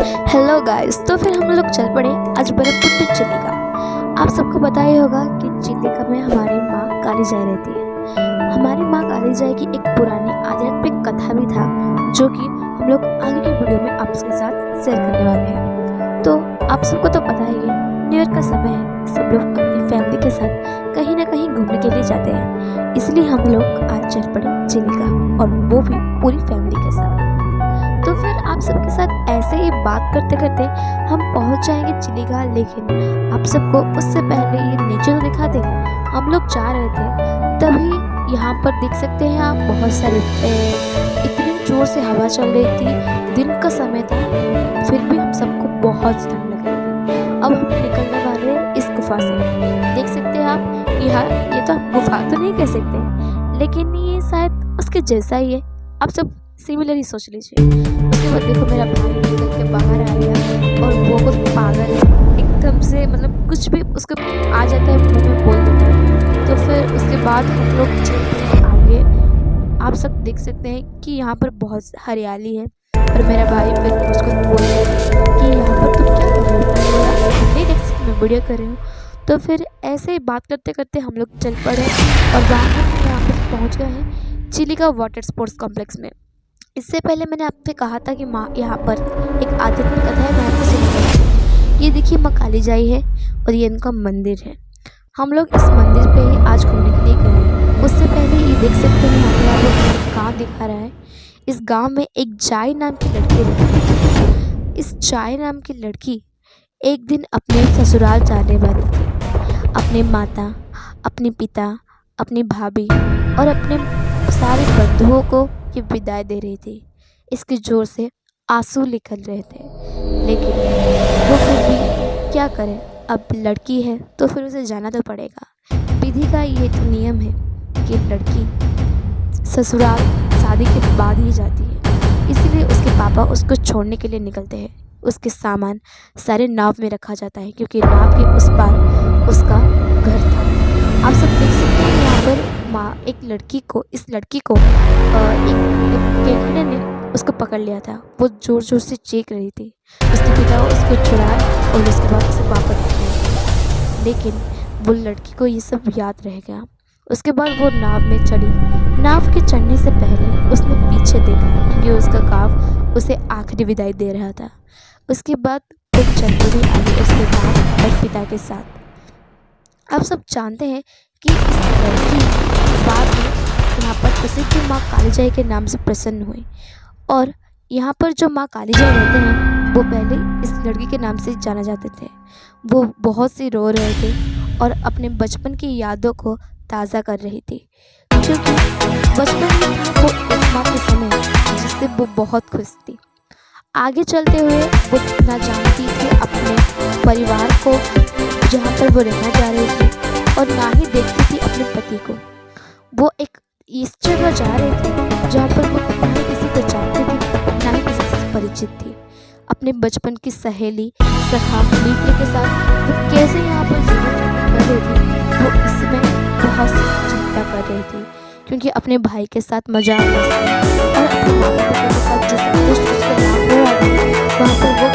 Hello guys, तो फिर हम लोग चल पड़े आज बरहमपुर टू चिलिका। आप सबको पता ही होगा कि चिलिका में हमारी माँ कालीजाई रहती है। हमारी माँ कालीजाई की एक पुरानी आध्यात्मिक कथा भी था, जो कि हम लोग आगे की वीडियो में आपके साथ शेयर करने वाले हैं। तो आप सबको तो पता ही है, न्यू ईयर का समय है, सब लोग अपनी फैमिली के साथ कहीं ना कहीं घूमने के लिए जाते हैं। इसलिए हम लोग आज चल पड़े चिलिका, और वो भी पूरी फैमिली के साथ। तो फिर आप सबके साथ ऐसे ही बात करते करते हम पहुंच जाएंगे चिलिका, लेकिन आप सबको उससे पहले ये नीचे तो दिखा दें। हम लोग जा रहे थे, तभी यहाँ पर देख सकते हैं आप बहुत सारे पेड़, इतनी जोर से हवा चल रही थी, दिन का समय था, फिर भी हम सबको बहुत ठंड लग रही थी। अब हम निकलने वाले हैं इस गुफा से। देख सकते हैं आप, ये तो आप गुफा तो नहीं कह सकते, लेकिन ये शायद उसके जैसा ही है। आप सब सिमिलर ही सोच लीजिए। उसके बाद देखो मेरा भाई निकल के बाहर आ गया, और वो कुछ पागल है एकदम से, मतलब कुछ भी उसको आ जाता है, मुंह में बोल देता है। तो फिर उसके बाद हम लोग चलते हैं आगे। आप सब देख सकते हैं कि यहाँ पर बहुत हरियाली है, और मेरा भाई फिर उसको बोल रहा है कि यहाँ पर तुम क्या कर रहे हो, नहीं देख सकते मैं वीडियो कर रही हूँ। तो फिर ऐसे ही बात करते करते हम लोग चल पड़े, और यहाँ पर पहुँच गए हैं चिलिका वाटर स्पोर्ट्स कॉम्प्लेक्स में। इससे पहले मैंने आपसे कहा था कि माँ यहाँ पर एक आध्यात्मिक कथा है, मैं आपको सुनाऊंगी। ये देखिए माँ कालीजाई है, और ये इनका मंदिर है। हम लोग इस मंदिर पे ही आज घूमने के लिए गए हैं। उससे पहले ये देख सकते हैं यहाँ पर आपको एक गाँव दिखा रहा है। इस गाँव में एक जाई नाम की लड़की रहती है। इस जाई नाम की लड़की एक दिन अपने ससुराल जाने वाली थी। अपने माता, अपने पिता, अपनी भाभी और अपने सारे बंधुओं को ये विदाई दे रही थी। इसके जोर से आंसू निकल रहे थे, लेकिन वो फिर भी क्या करे, अब लड़की है तो फिर उसे जाना तो पड़ेगा। विधि का ये तो नियम है कि लड़की ससुराल शादी के बाद ही जाती है, इसलिए उसके पापा उसको छोड़ने के लिए निकलते हैं। उसके सामान सारे नाव में रखा जाता है, क्योंकि नाव के उस पार उसका घर था। आप सब देख सकते हैं यहाँ पर माँ इस लड़की को एक केकड़े ने उसको पकड़ लिया था। वो जोर जोर से चीख रही थी। उसके पिता उसको छुड़ाया और उसके बाद उसे वापस ले गए, लेकिन वो लड़की को ये सब याद रह गया। उसके बाद वो नाव में चढ़ी। नाव के चढ़ने से पहले उसने पीछे देखा, क्योंकि उसका गाँव उसे आखिरी विदाई दे रहा था। उसके बाद वो चलती हुई आई उसके गाँव और पिता के साथ। आप सब जानते हैं कि इस लड़की बाद में यहाँ पर प्रसिद्ध माँ कालीजाई के नाम से प्रसन्न हुई, और यहाँ पर जो माँ कालीजाई रहते हैं वो पहले इस लड़की के नाम से जाना जाते थे। वो बहुत सी रो रहे थे और अपने बचपन की यादों को ताज़ा कर रही थी, क्योंकि बचपन में था वो एक माँ के समय जिससे वो बहुत खुश थी। आगे चलते हुए वो ना जानती थी अपने परिवार को जहाँ पर वो रहना चाह रही थी, और ना ही देखती थी अपने पति को। वो एक इस जगह जा रही थी जहाँ पर वो ना ही किसी को जानती थी, ना ही किसी से परिचित थी। अपने बचपन की सहेली, सखा, मित्र के साथ वो कैसे यहाँ पर जीवन कर रही थी, वो इसमें बहुत सी चिंता कर रही थी, क्योंकि अपने भाई के साथ मजाक और अपने माता पिता के साथ जिस कुछ उसको लाभ हो रहा था, वहाँ पर वो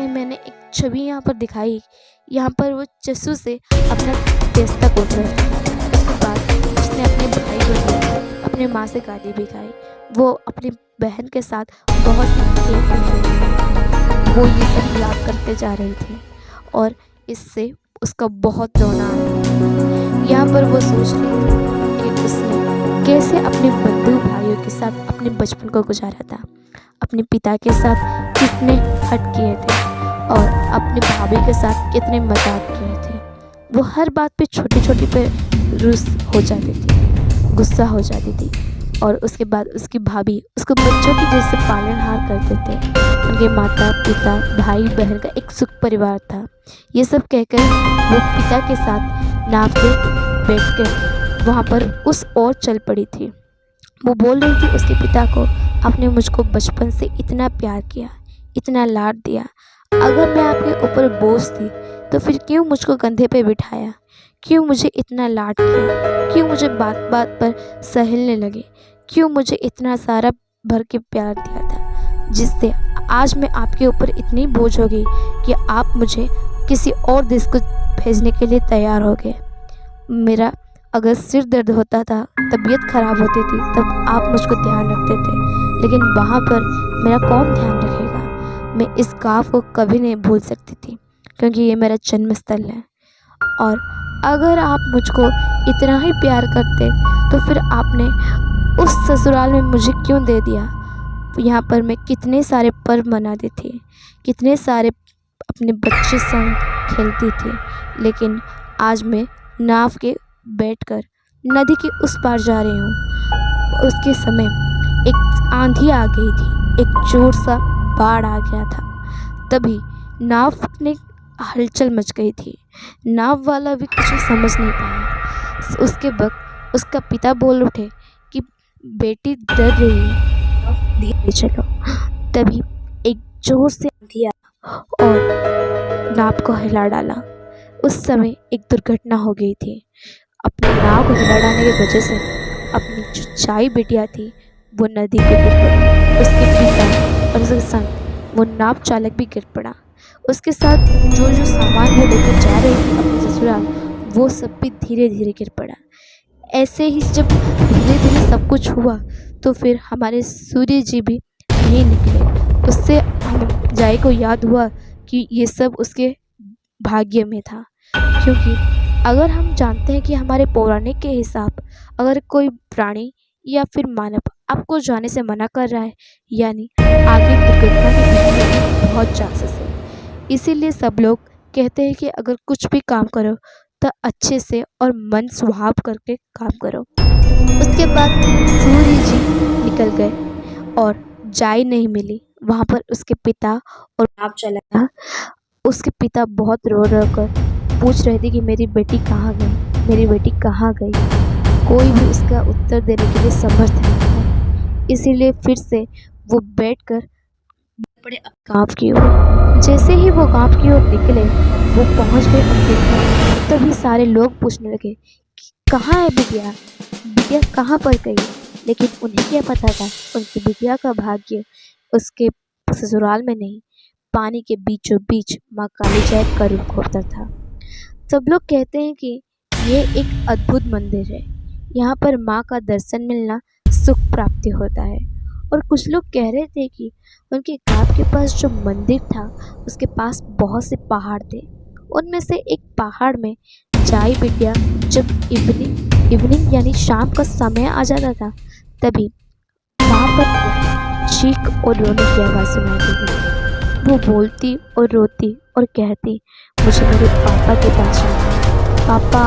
मैंने एक छवि यहाँ पर दिखाई। यहाँ पर वो चस्सू से अपना तेस्ता कोट रहा था। उसके बाद उसने अपने भाई को दिया, अपने माँ से गाली भी खाई। वो अपनी बहन के साथ बहुत सी खेल भी खेली। वो ये सब याद करते जा रही थी, और इससे उसका बहुत रोना आया। यहाँ पर वो सोच रही थी कि उसने कैसे अपने बंधु भाइयों के साथ अपने बचपन को गुजारा था, अपने पिता के साथ कितने हट किए थे, और अपने भाभी के साथ कितने मजाक किए थे। वो हर बात पे छोटी छोटी पे रुस हो जाती थी, गुस्सा हो जाती थी, और उसके बाद उसकी भाभी उसको बच्चों की जैसे पालनहार करते थे। उनके माता पिता भाई बहन का एक सुख परिवार था। ये सब कहकर वो पिता के साथ नाव पे बैठकर वहाँ पर उस ओर चल पड़ी थी। वो बोल रही थी उसके पिता को, आपने मुझको बचपन से इतना प्यार किया, इतना लाड दिया, अगर मैं आपके ऊपर बोझ थी तो फिर क्यों मुझको कंधे पे बिठाया, क्यों मुझे इतना लाड किया, क्यों मुझे बात बात पर सहलने लगे, क्यों मुझे इतना सारा भर के प्यार दिया था, जिससे आज मैं आपके ऊपर इतनी बोझ हो गई कि आप मुझे किसी और देश को भेजने के लिए तैयार हो गए। मेरा अगर सिर दर्द होता था, तबीयत खराब होती थी, तब आप मुझको ध्यान रखते थे, लेकिन वहाँ पर मेरा कौन ध्यान रखेगा। मैं इस गाँव को कभी नहीं भूल सकती थी, क्योंकि ये मेरा जन्म स्थल है। और अगर आप मुझको इतना ही प्यार करते तो फिर आपने उस ससुराल में मुझे क्यों दे दिया। यहाँ पर मैं कितने सारे पर्व मनाती थी, कितने सारे अपने बच्चे संग खेलती थी, लेकिन आज मैं नाव के बैठकर नदी के उस पार जा रही हूँ। उसके समय एक आंधी आ गई थी, एक जोर सा बाढ़ आ गया था। तभी नाव में हलचल मच गई थी। नाव वाला भी कुछ समझ नहीं पाया। उसके वक्त उसका पिता बोल उठे कि बेटी डर रही है, धीरे चलो। तभी एक जोर से आंधी आया और नाव को हिला डाला। उस समय एक दुर्घटना हो गई थी। अपने नाव को हिला डालने की वजह से अपनी जो चाई बेटियाँ थी वो नदी में गिर पड़ी। उसके पिता और उसके संग वो नाव चालक भी गिर पड़ा। उसके साथ जो जो सामान वो लेकर जा रही थी अपने ससुराल, वो सब भी धीरे धीरे गिर पड़ा। ऐसे ही जब धीरे धीरे सब कुछ हुआ तो फिर हमारे सूर्य जी भी नहीं निकले। उससे हम जाई को याद हुआ कि ये सब उसके भाग्य में था, क्योंकि अगर हम जानते हैं कि हमारे पौराणिक के हिसाब अगर कोई प्राणी या फिर मानव आपको जाने से मना कर रहा है, यानी आगे दुर्घटना के घटने के बहुत चांसेस है। इसीलिए सब लोग कहते हैं कि अगर कुछ भी काम करो तो अच्छे से और मन सुहाव करके काम करो। उसके बाद सूर्य जी निकल गए और जाई नहीं मिली। वहाँ पर उसके पिता और नाव चला था। उसके पिता बहुत रो रो कर पूछ रहे थे कि मेरी बेटी कहाँ गई, मेरी बेटी कहाँ गई। कोई भी उसका उत्तर देने के लिए समर्थ नहीं था। इसीलिए फिर से वो बैठकर पड़े गाँव की ओर। जैसे ही वो गाँव की ओर निकले, वो पहुंच गए उनके घर। तभी सारे लोग पूछने लगे कि कहाँ है बिटिया, बिटिया कहाँ पर गई। लेकिन उन्हें क्या पता था, उनकी बिटिया का भाग्य उसके ससुराल में नहीं, पानी के बीचों बीच माँ कालीजाई का रूप होता था। सब लोग कहते हैं कि ये एक अद्भुत मंदिर है, यहाँ पर माँ का दर्शन मिलना सुख प्राप्ति होता है। और कुछ लोग कह रहे थे कि उनके गांव के पास जो मंदिर था उसके पास बहुत से पहाड़ थे। उनमें से एक पहाड़ में जाई बिटिया जब इवनिंग यानी शाम का समय आ जाता था, तभी वहाँ पर चीख और रोने की आवाज़ सुनाई देती। वो बोलती और रोती और कहती, मुझे मेरे पापा के पास जाना। पापा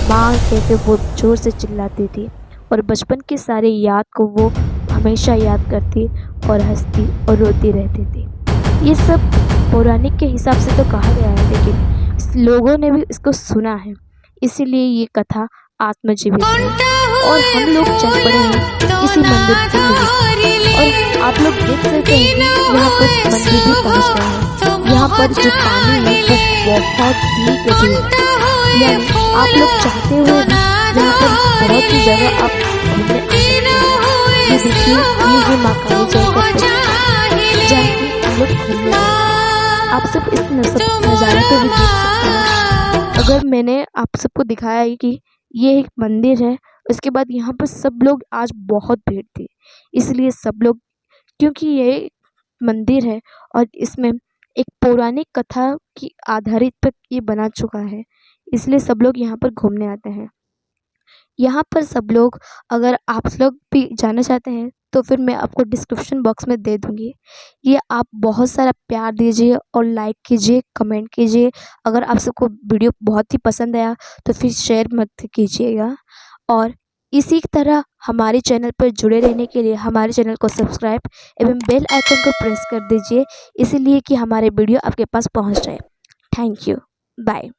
माँ कहते वो जोर से चिल्लाती थी और बचपन के सारे याद को वो हमेशा याद करती और हंसती और रोती रहती थी। ये सब पौराणिक के हिसाब से तो कहा गया है, लेकिन लोगों ने भी इसको सुना है, इसीलिए ये कथा आत्मजीवित है। और हम लोग चल पड़े हैं इसी मंदिर के लिए। और आप लोग देख सकते हैं कि यहाँ पर मंदिर भी पहुँच गए हैं। यहाँ पर जो पानी है वो बहुत ही गहरी है, यानी आप लोग चाहते हुए भी यहाँ पर बहुत सी जगह आप घूमने आ सकते हैं। ये देखिए, ये माँ कालीजाई का परिसर जहाँ की हम लोग घूमने आए। आप सब इस नज़ारे को भी देख सकते हैं। अगर मैंने आप सबको दिखाया है कि ये एक मंदिर है, उसके बाद यहाँ पर सब लोग आज बहुत भीड़ थी, इसलिए सब लोग, क्योंकि ये मंदिर है और इसमें एक पौराणिक कथा की आधारित पर ये बना चुका है, इसलिए सब लोग यहाँ पर घूमने आते हैं। यहाँ पर सब लोग, अगर आप लोग भी जाना चाहते हैं तो फिर मैं आपको डिस्क्रिप्शन बॉक्स में दे दूँगी। ये आप बहुत सारा प्यार दीजिए और लाइक कीजिए, कमेंट कीजिए। अगर आप सबको वीडियो बहुत ही पसंद आया तो फिर शेयर मत कीजिएगा। और इसी तरह हमारे चैनल पर जुड़े रहने के लिए हमारे चैनल को सब्सक्राइब एवं बेल आइकन को प्रेस कर दीजिए, इसीलिए कि हमारे वीडियो आपके पास पहुंच जाए। Thank you, bye.